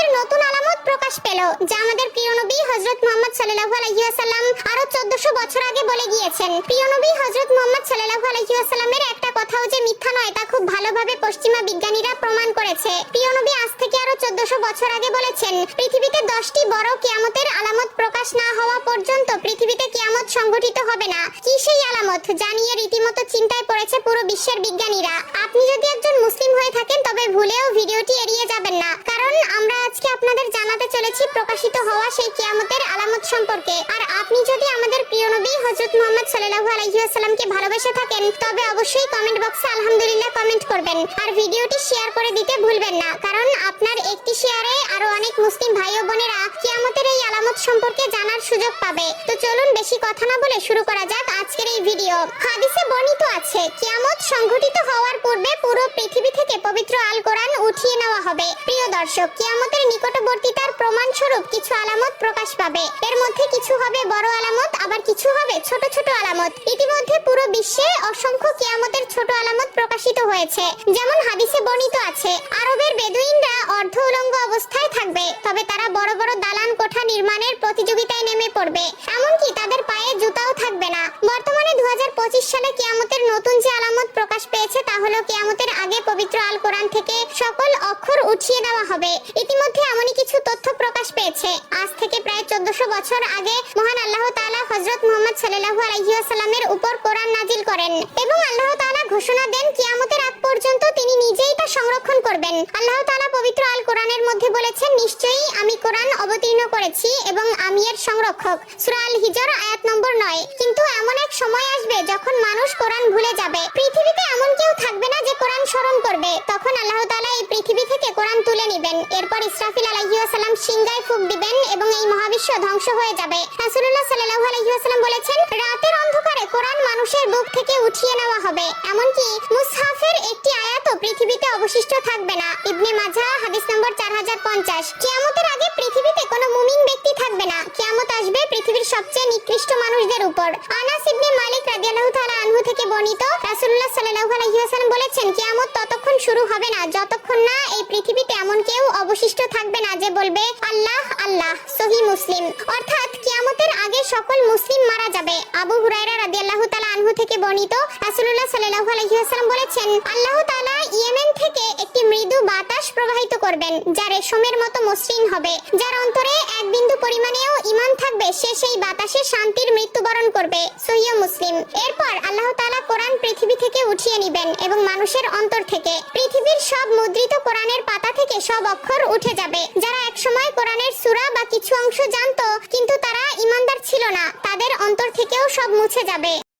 কিয়ামতের নতুন আলামত প্রকাশ পেল, যা আমাদের প্রিয় নবী হযরত মুহাম্মদ সাল্লাল্লাহু আলাইহি ওয়াসাল্লাম আরো 1400 বছর আগে বলে গিয়েছেন। প্রিয় নবী হযরত মুহাম্মদ সাল্লাল্লাহু আলাইহি ওয়াসাল্লামের একটা কথাও যে মিথ্যা নয় তা খুব ভালোভাবে পশ্চিমা বিজ্ঞানীরা প্রমাণ করেছে। প্রিয় নবী আজ থেকে আরো 1400 বছর আগে বলেছেন, পৃথিবীতে 10টি বড় কিয়ামতের আলামত প্রকাশ না হওয়া পর্যন্ত পৃথিবীতে কিয়ামত সংঘটিত হবে না। কি সেই আলামত জানিয়ে রীতিমতো চিন্তায় পড়েছে পুরো বিশ্বের বিজ্ঞানীরা। আপনি যদি একজন মুসলিম হয়ে থাকেন তবে ভুলেও ভিডিওটি এড়িয়ে যাবেন না, কারণ আমরা আজকে আপনাদের জানাতে চলেছি প্রকাশিত হওয়া সেই কিয়ামতের আলামত সম্পর্কে। আর আপনি যদি আমাদের প্রিয় নবী হযরত মুহাম্মদ সাল্লাল্লাহু আলাইহি ওয়াসাল্লামকে ভালোবেসে থাকেন তবে অবশ্যই কমেন্ট বক্সে আলহামদুলিল্লাহ কমেন্ট করবেন আর ভিডিওটি শেয়ার করে দিতে ভুলবেন না, কারণ আপনার একটি শেয়ারে আরো অনেক মুসলিম ভাই ও বোনেরা কিয়ামতের এই আলামত সম্পর্কে জানার সুযোগ পাবে। তো চলুন বেশি কথা না বলে শুরু করা যাক আজকের এই ভিডিও। হাদিসে বর্ণিত আছে, কিয়ামত সংঘটিত হওয়ার পূর্বে পুরো পৃথিবী থেকে পবিত্র আল কোরআন উঠিয়ে নেওয়া হবে। প্রিয় দর্শক, কিয়ামতের নিকটবর্তীতার প্রমাণ স্বরূপ কিছু আলামত প্রকাশ পাবে। এর মধ্যে কিছু হবে বড় আলামত, আবার কিছু হবে ছোট ছোট আলামত। ইতিমধ্যে পুরো বিশ্বে অসংখ্য কিয়ামতের ছোট আলামত প্রকাশিত হয়েছে। যেমন হাদিসে বর্ণিত আছে, আরবের বেদুইনরা অর্ধ উলঙ্গ অবস্থায় থাকবে, তবে তারা বড় বড় দালান কোঠা নির্মাণের প্রতিযোগিতায় নেমে পড়বে, এমনকি তাদের পায়ে জুতাও থাকবে না। বর্তমানে 2025 সালে কিয়ামতের নতুন যে আলামত প্রকাশ পেয়েছে তা হলো কিয়ামতের আগে পবিত্র আল কোরআন থেকে সকল অক্ষর উঠিয়ে দেওয়া হবে। ইতিমধ্যে এমনই কিছু তথ্য প্রকাশ পেয়েছে। আজ থেকে প্রায় 1400 বছর আগে মহান আল্লাহ তাআলা হযরত মুহাম্মদ সাল্লাল্লাহু আলাইহি ওয়াসাল্লামের উপর কোরআন নাজিল করেন এবং আল্লাহ তাআলা ঘোষণা দেন কিয়ামতের আগ পর্যন্ত তিনি নিজেই তা সংরক্ষণ করবেন। আল্লাহ তাআলা পবিত্র আল কোরআনের মধ্যে বলেছেন, নিশ্চয়ই আমি কোরআন অবতীর্ণ করেছি এবং আমি এর সংরক্ষক। সূরা আল হিজর আয়াত নম্বর 9। কিন্তু এমন এক সময় আসবে যখন মানুষ কোরআন ভুলে যাবে। পৃথিবীতে এমন কেউ থাকবে না যে কোরআন স্মরণ করবে। তখন আল্লাহ তাআলা এই পৃথিবী থেকে কোরআন তুলে নেবেন। এরপর ইসরাফিল আলাইহিস সালাম সিংহায় ফুঁক দিবেন এবং এই মহাবিশ্ব ধ্বংস হয়ে যাবে। রাসূলুল্লাহ সাল্লাল্লাহু আলাইহি ওয়াসাল্লাম বলেছেন, রাতের অন্ধকারে কোরআন মানুষের বুক থেকে উঠিয়ে নেওয়া হবে, এমনকি মুসহাফের একটি আয়াতও পৃথিবীতে অবশিষ্ট থাকবে না। ইবনে মাজাহ হাদিস নম্বর 4050। কিয়ামতের আগে পৃথিবীতে কোনো মুমিন ব্যক্তি থাকবে না। কিয়ামত আসবে পৃথিবীর সবচেয়ে নিকৃষ্ট মানুষদের উপর। আনাস ইবনে মালিক রাদিয়াল্লাহু তাআলা আনহু থেকে বর্ণিত, রাসূলুল্লাহ সাল্লাল্লাহু আলাইহি ওয়াসাল্লাম বলেছেন, কিয়ামত ততক্ষণ শুরু হবে না যতক্ষণ না এই পৃথিবীতে এমন কেউ অবশিষ্ট থাকবে না যে বলবে আল্লাহ আল্লাহ। সহিহ মুসলিম। অর্থাৎ কিয়ামতের আগে সকল মুসলিম মারা যাবে। আবু হুরায়রা রাদিয়াল্লাহু তাআলা আনহু থেকে বর্ণিত, রাসূলুল্লাহ সাল্লাল্লাহু আলাইহি ওয়াসাল্লাম বলেছেন, আল্লাহ তাআলা ইয়েমেন থেকে একটি মৃদু বাতাস প্রবাহিত করবেন যা রেশমের মতো মসৃণ হবে। যার অন্তরে এক বিন্দু পরিমাণেও ঈমান থাকবে সে সেই বাতাসে শান্তির মৃত্যুবরণ করবে। সহিহ মুসলিম। এরপর আল্লাহ তাআলা কোরআন পৃথিবী থেকে উঠিয়ে নেবেন এবং মানুষের অন্তর থেকে পৃথিবীর সব মুদ্রিত কোরআনের পাতা থেকে সব অক্ষর উঠে যাবে। যারা একসময় কোরআনের সূরা বা কিছু অংশ জানতো কিন্তু তারা ঈমানদার ছিল না, তাদের অন্তর থেকেও সব মুছে যাবে।